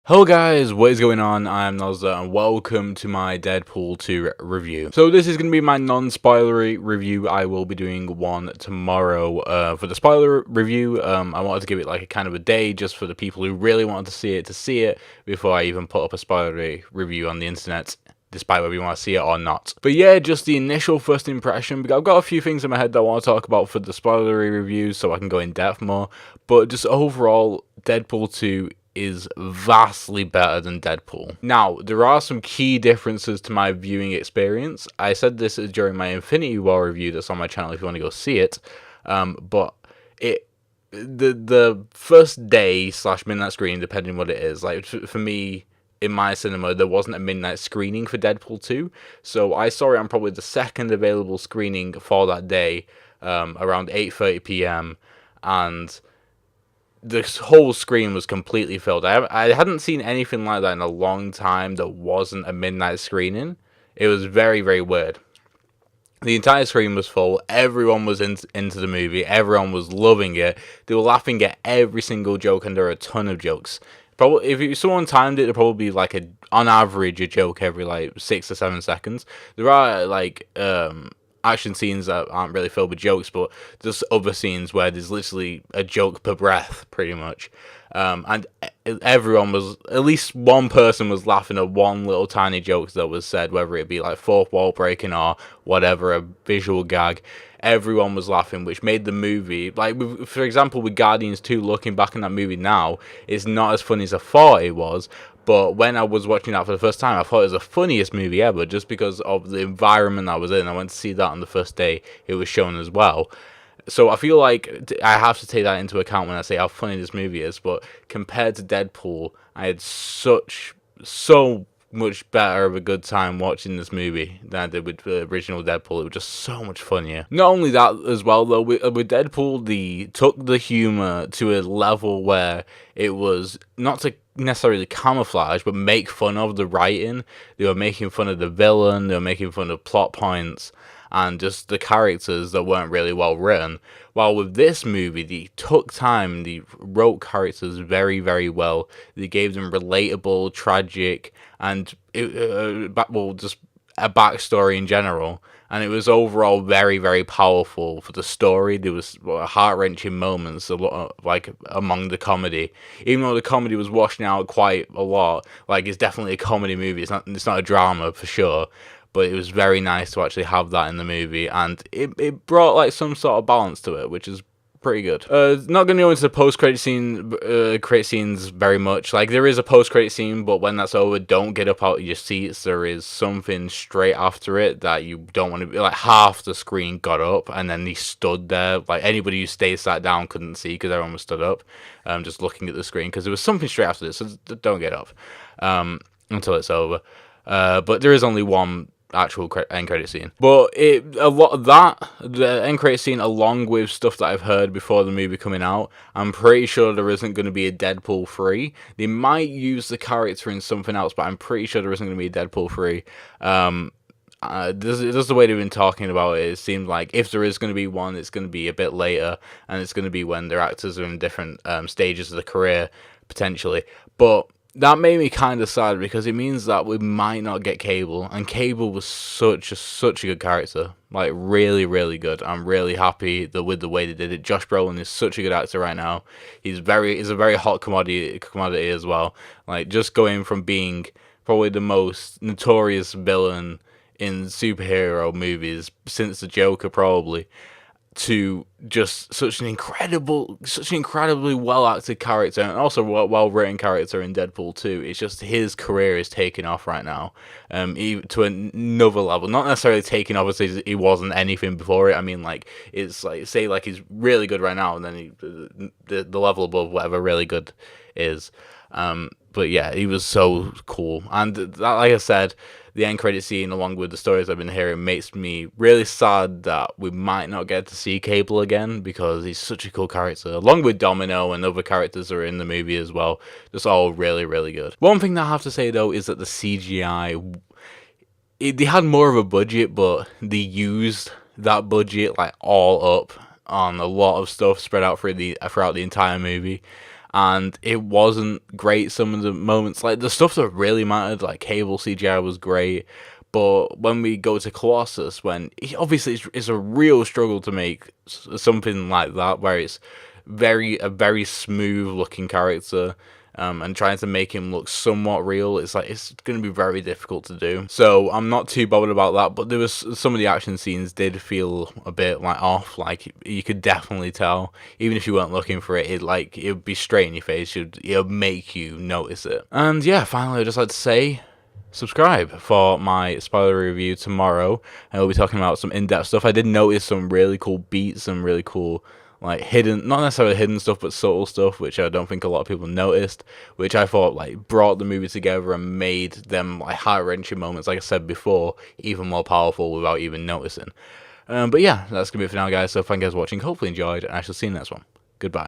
Hello guys, what is going on? I am Nozza and welcome to my Deadpool 2 review. So this is going to be my non-spoilery review. I will be doing one tomorrow. For the spoiler review, I wanted to give it like a kind of a day just for the people who really wanted to see it before I even put up a spoilery review on the internet, despite whether you want to see it or not. But yeah, just the initial first impression, because I've got a few things in my head that I want to talk about for the spoilery review so I can go in depth more. But just overall, Deadpool 2 is vastly better than Deadpool. Now, there are some key differences to my viewing experience. I said this during my Infinity War review that's on my channel if you want to go see it. But the first day / midnight screening, depending on what it is, like for me, in my cinema, there wasn't a midnight screening for Deadpool 2, so I saw it on probably the second available screening for that day, around 8:30 p.m, and this whole screen was completely filled. I hadn't seen anything like that in a long time that wasn't a midnight screening. It was very, very weird. The entire screen was full. Everyone was into the movie. Everyone was loving it. They were laughing at every single joke, and there are a ton of jokes. Probably, if someone timed it, it'd probably be like on average a joke every like 6 or 7 seconds. There are like action scenes that aren't really filled with jokes, but there's other scenes where there's literally a joke per breath, pretty much. And everyone was, at least one person was laughing at one little tiny joke that was said, whether it be like fourth wall breaking or whatever, a visual gag. Everyone was laughing, which made the movie, like, for example, with Guardians 2, looking back in that movie now, it's not as funny as I thought it was. But when I was watching that for the first time, I thought it was the funniest movie ever, just because of the environment I was in. I went to see that on the first day it was shown as well. So I feel like I have to take that into account when I say how funny this movie is. But compared to Deadpool, I had so much better of a good time watching this movie than I did with the original Deadpool. It was just so much funnier. Not only that as well, though, with Deadpool, they took the humor to a level where it was not to necessarily camouflage, but make fun of the writing. They were making fun of the villain, they were making fun of plot points, and just the characters that weren't really well written. While with this movie, they took time, they wrote characters very, very well. They gave them relatable, tragic, and just a backstory in general. And it was overall very, very powerful for the story. There was heart-wrenching moments, a lot like among the comedy. Even though the comedy was washing out quite a lot, like it's definitely a comedy movie. It's not a drama for sure. But it was very nice to actually have that in the movie, and it brought like some sort of balance to it, which is pretty good. Not going to go into the post-credit scene, credit scenes very much. Like, there is a post-credit scene, but when that's over, don't get up out of your seats. There is something straight after it that you don't want to be, like, half the screen got up, and then they stood there. Like, anybody who sat down couldn't see, because everyone was stood up, just looking at the screen, because there was something straight after this, so don't get up, until it's over. But there is only one actual end credit scene, but a lot of that, the end credit scene, along with stuff that I've heard before the movie coming out, I'm pretty sure there isn't going to be a Deadpool 3. They might use the character in something else, but I'm pretty sure there isn't going to be a Deadpool 3. This is the way they've been talking about it. It seems like if there is going to be one, it's going to be a bit later, and it's going to be when their actors are in different stages of the career, potentially. But that made me kind of sad, because it means that we might not get Cable, and Cable was such a good character, like really, really good. I'm really happy with the way they did it. Josh Brolin is such a good actor right now. He's a very hot commodity as well. Like, just going from being probably the most notorious villain in superhero movies since the Joker, probably, to just such an incredibly well-acted character, and also well-written character in Deadpool 2. It's just his career is taking off right now, to another level. Not necessarily taking off as he wasn't anything before it. I mean, like, it's like, say, like, he's really good right now, and then the level above whatever really good is. But yeah, he was so cool, and that, like I said, the end credit scene, along with the stories I've been hearing, makes me really sad that we might not get to see Cable again, because he's such a cool character, along with Domino and other characters that are in the movie as well. Just all really, really good. One thing that I have to say, though, is that the CGI, they had more of a budget, but they used that budget like all up on a lot of stuff spread out throughout the entire movie. and it wasn't great. Some of the moments, like the stuff that really mattered, like Cable CGI was great. But when we go to Colossus, when obviously it's a real struggle to make something like that, where it's a very smooth looking character, and trying to make him look somewhat real, it's like it's going to be very difficult to do. So I'm not too bothered about that. But there was some of the action scenes did feel a bit like off. Like you could definitely tell, even if you weren't looking for it, it would be straight in your face. It would make you notice it. And yeah, finally, I'd just like to say, subscribe for my spoiler review tomorrow, and we'll be talking about some in-depth stuff. I did notice some really cool beats, some really cool, like, hidden, not necessarily hidden stuff, but subtle stuff, which I don't think a lot of people noticed, which I thought, like, brought the movie together and made them, like, heart-wrenching moments, like I said before, even more powerful without even noticing. But yeah, that's gonna be it for now, guys. So thank you guys for watching. Hopefully enjoyed, and I shall see you in the next one. Goodbye.